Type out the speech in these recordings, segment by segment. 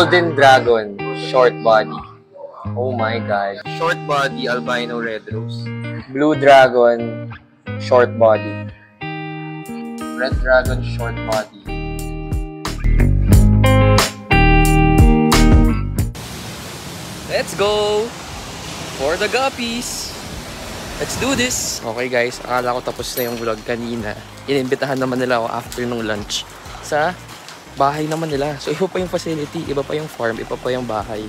Golden Dragon, short body. Oh my god. Short body, albino red rose. Blue Dragon, short body. Red Dragon, short body. Let's go! For the guppies! Let's do this! Okay guys, akala ko tapos na yung vlog kanina. Inimbitahan naman nila ako after nung lunch sa bahay naman nila. So iba pa yung facility, iba pa yung farm, iba pa yung bahay.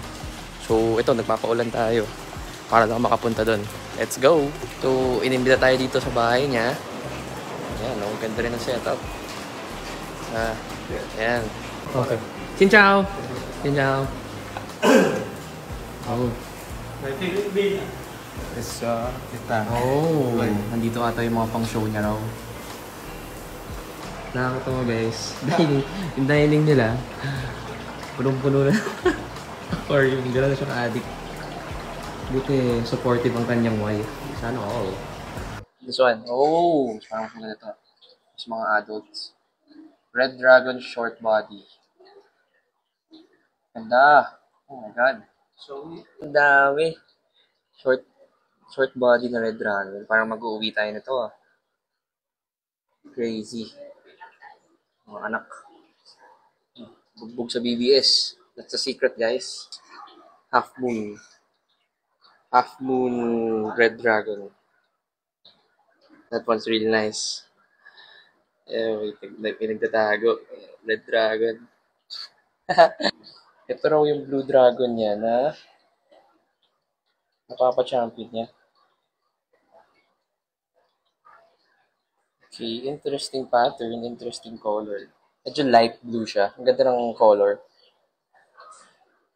So ito, nagpapaulan tayo para lang makapunta doon. Let's go! So inimbita tayo dito sa bahay niya. Ayan, oh, ganda rin ang setup. Ayan. Okay. Xin chào! Xin chào! Oh. Oh, nandito ata yung mga pang show niya raw. Nakakatawa guys. Yung dining nila, punong-puno na. Or yung gano'n na siyang addict. Buti supportive ang kanyang wife. Sana all. This one. Oh, parang maganda ito. Sa mga adults. Red Dragon short body. Ganda. Oh my god. So, ang dami. Short body na Red Dragon. Parang mag-uuwi tayo nito ah. Crazy. Mga anak. Bugbog sa BBS. That's a secret guys. Half moon. Half moon Red Dragon. That one's really nice. Pinagtatago. Red Dragon. Ito raw yung Blue Dragon niya na napapa-champion niya. Okay, interesting pattern, interesting color. Medyo light blue siya. Ang ganda ng color.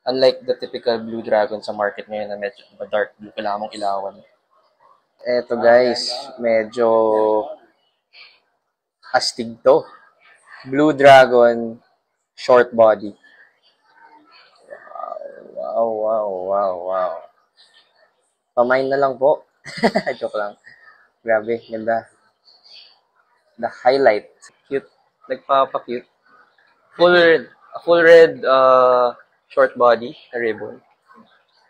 Unlike the typical Blue Dragon sa market ngayon na medyo dark blue, kailangan mong ilawan. Eto guys, medyo astig to. Blue Dragon, short body. Wow. Pamain na lang po. Joke lang. Grabe, ganda. The highlight. Cute. Nagpapa-cute. Full red short body na ribbon.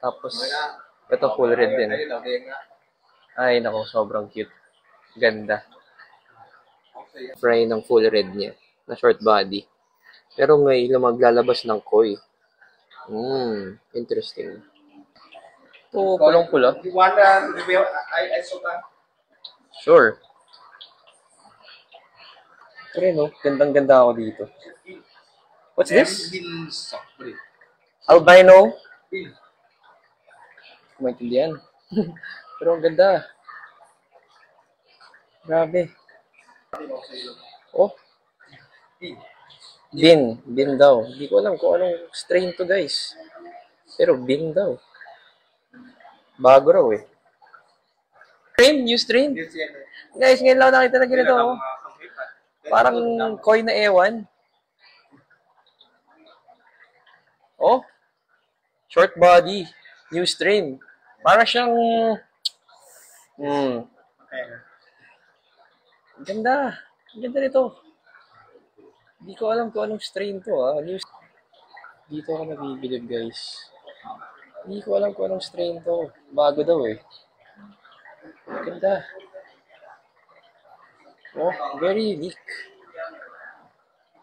Tapos, ito full red din. Ay, nako, sobrang cute. Ganda. Fry ng full red niya na short body. Pero ngayon maglalabas ng koi. Interesting. Ito, pulong-pula. You want to review Isoka? Sure. Pero no, gandang-ganda ako dito. What's this? Albino? Maintindihan. Pero ang ganda. Grabe. Oh. Bin daw. Hindi ko alam kung anong strain to guys. Pero bin daw. Bago raw eh. New strain? Guys, ngayon lang nakita na ganito. Oh. Parang koi na ewan. Oh. Short body. New strain. Para siyang... Ganda. Ganda nito. Hindi ko alam kung anong strain to ah. Dito ako nabibilib guys. Hindi ko alam kung anong strain to. Bago daw eh. Ganda. Oh, very unique.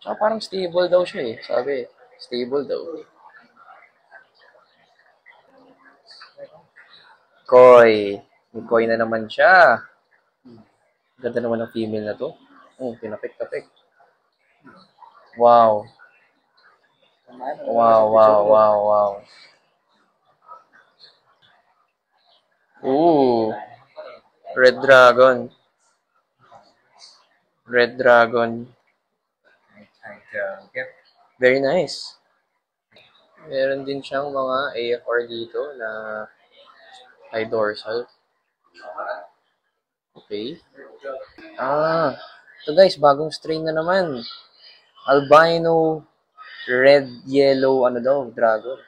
Tsaka parang stable daw siya eh. Sabi, stable daw. Koi. May koi na naman siya. Ganda naman ng female na to. Pinapik-tapik. Wow. Wow. Ooh. Red Dragon. Very nice. Meron din siyang mga AFR dito na high dorsal. Okay. Ito guys, bagong strain na naman. Albino, red, yellow, dragon.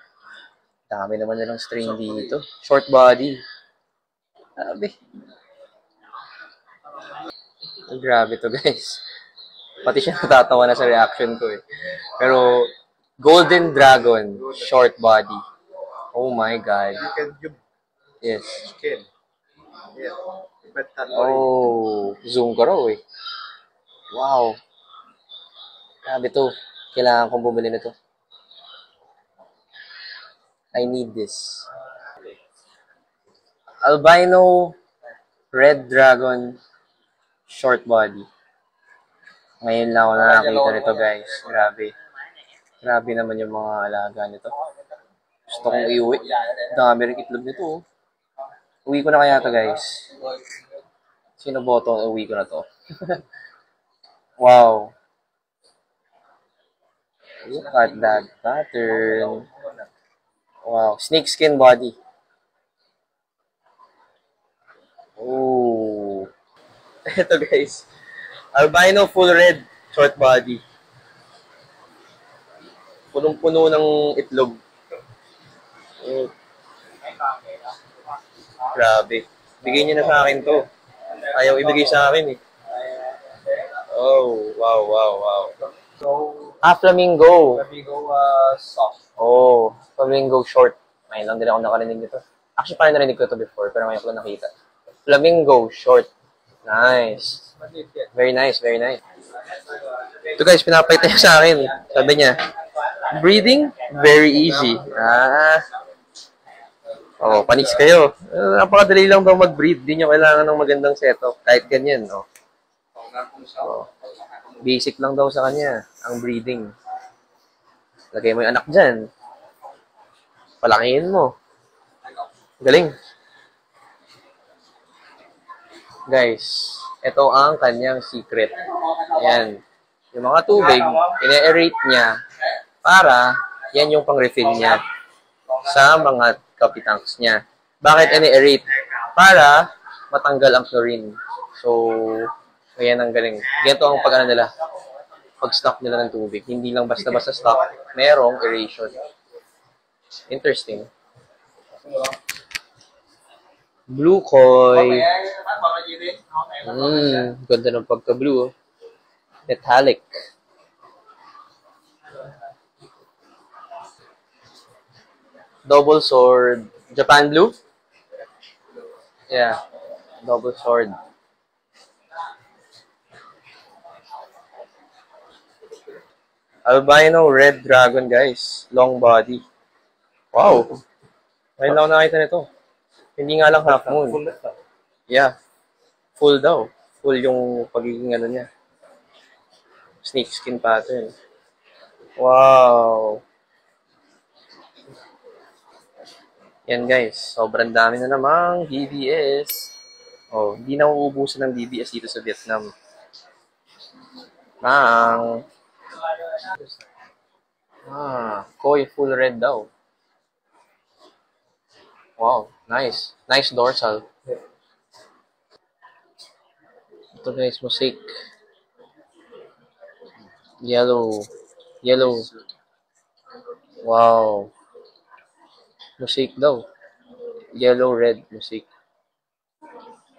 Dami naman nilang strain dito. Short body. Grabe to guys. Pati siya natatawa na sa reaction ko eh. Pero, Golden Dragon, short body. Oh my God. You can you Yes. skin. Yeah. But not Oh, zoom ko raw eh. Wow. Grabe to. Kailangan kong bumili nito. I need this. Albino Red Dragon short body. Ngayon lang ako nakakita nito guys. Grabe. Grabe naman yung mga alaga nito. Gusto kong iuwi. Dami rin itlog nito. Oh. Uwi ko na kaya to guys. Sino boto? Uwi ko na to. Wow. Look at that pattern. Wow. Snakeskin body. Oh. Ito guys. Albino full red short body. Punong-puno ng itlog. Oh. Grabe. Bigay niyo na sa akin to. Ayaw ibigay sa akin eh. Oh, wow, wow, wow. So, Flamingo. Flamingo soft. Oh, flamingo short. Ngayon lang din ako nakarinig nito. Actually, parang narinig ko ito before, pero ngayon ko lang nakita. Flamingo short. Nice. Very nice, very nice. Ito guys, pinapait niya sa akin. Sabi niya, breathing, very easy. Oh, panis kayo. Napakadali lang daw mag-breathe. Di nyo kailangan ng magandang setup. Kahit ganyan, no? Oh. Basic lang daw sa kanya, ang breathing. Lagay mo yung anak dyan. Palakihin mo. Galing. Guys, ito ang kanyang secret. Ayan. Yung mga tubig, ine-aerate niya para yan yung pang-refill niya sa mga coffee tanks niya. Bakit ine-aerate? Para matanggal ang chlorine. So, ayan ang galing. Ganito ang pag-ano nila. Pag-stock nila ng tubig. Hindi lang basta-basta stock. Merong aeration. Interesting. Blue koi. Ganda ng pagka-blue. Oh. Metallic. Double sword. Japan blue? Yeah. Double sword. Albino red dragon, guys. Long body. Wow. Ngayon lang ako nakita nito. Hindi nga lang half moon. Yeah. Full daw. Full yung pagiging ano niya. Snake skin pattern. Wow. Yan guys. Sobrang dami na namang DBS. Oh, hindi na uubusan ng DBS dito sa Vietnam. Koi full red daw. Wow, nice. Nice dorsal. Ito guys, mosaic. Yellow. Yellow. Wow. Mosaic daw. Yellow, red, mosaic.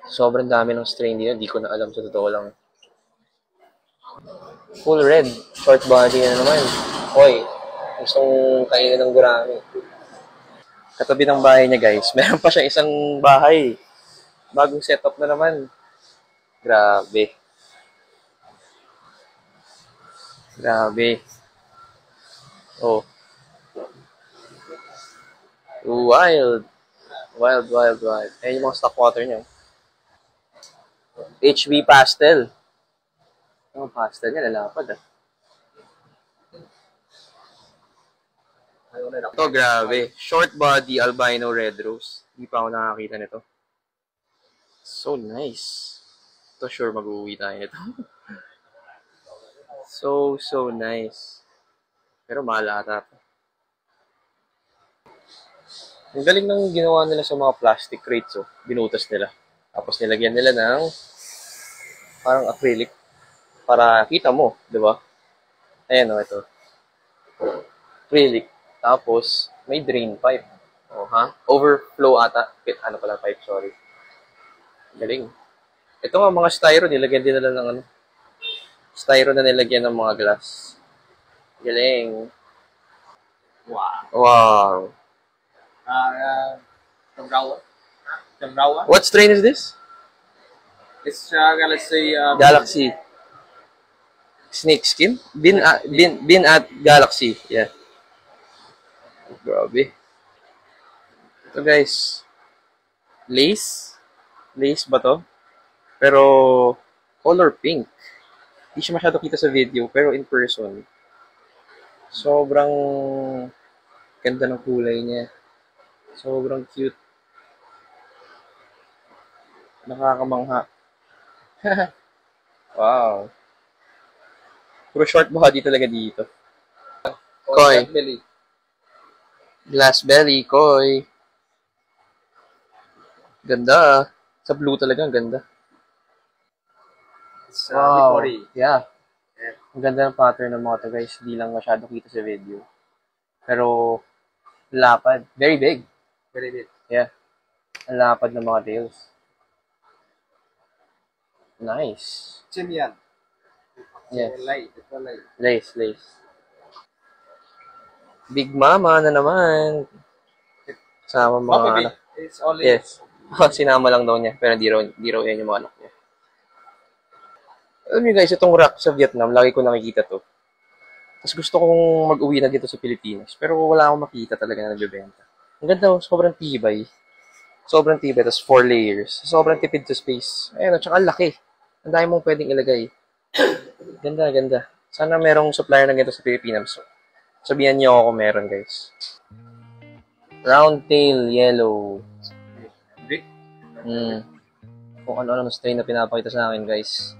Sobrang dami ng strain dito. Hindi ko na alam sa totoo lang. Full red. Short body na naman. Hoy, gustong kainin ng gurami. Katabi ng bahay niya guys, meron pa siya isang bahay. Bagong setup na naman. Grabe. Grabe. Oh. Wild. Wild, wild, wild. Ayan yung mga stock water niya. HB pastel. Oh, pastel niya, lalapad ah. Ito, grabe. Short body, albino red rose. Hindi pa ako nakakita nito. So nice. Ito, sure mag-uwi tayo nito. So nice. Pero mahal ata. Ang galing ng ginawa nila sa mga plastic crates, oh. Binutas nila. Tapos nilagyan nila ng parang acrylic para kita mo, di ba? Ayan, oh, ito. Acrylic. Tapos, may drain pipe. Oh, ha? Overflow ata. Ano pala pipe, sorry. Galing. Ito nga, mga styro, nilagyan din nila ng ano. Styro na nilagyan ng mga glass. Galing. Wow. Wow. Chamrawa. Chamrawa. What strain is this? It's Galaxy. Galaxy. Snake skin? Bin at Galaxy. Yeah. Grabe. Ito guys. Lace. Lace ba to? Pero color pink. Hindi siya masyado kita sa video, pero in person, sobrang ganda ng kulay niya. Sobrang cute. Nakakamangha. Wow. Puro short body talaga dito. Koi. Belly. Glass belly, koi. Ganda. Sa blue talaga, ang ganda. It's Wow. Bigori. Yeah. Yeah. Ang ganda ng pattern ng mga to guys. Hindi lang masyado kita sa video. Pero, lapad. Very big. Very big. Yeah. Ang lapad ng mga tails. Nice. Chimian. Yes. Light. It's a light. Lace, lace. Big Mama na naman. Sama mga Baby. anak. It's only. Yes. Sinama lang daw niya. Pero di raw yan yung mga anak niya. Alam niyo guys, itong rock sa Vietnam, lagi ko nakikita to. Tapos gusto kong mag-uwi na dito sa Pilipinas. Pero wala akong makita talaga na nagbebenta. Ang ganda, sobrang tibay. Sobrang tibay, tapos 4 layers. Sobrang tipid sa space. Ayun, at saka ang laki. Ang dami mong pwedeng ilagay. Ganda, ganda. Sana merong supplier ng ganito sa Pilipinas. So, sabihan niyo ako kung meron, guys. Round tail yellow. Big. Kung ano-ano strain na pinapakita sa akin, guys.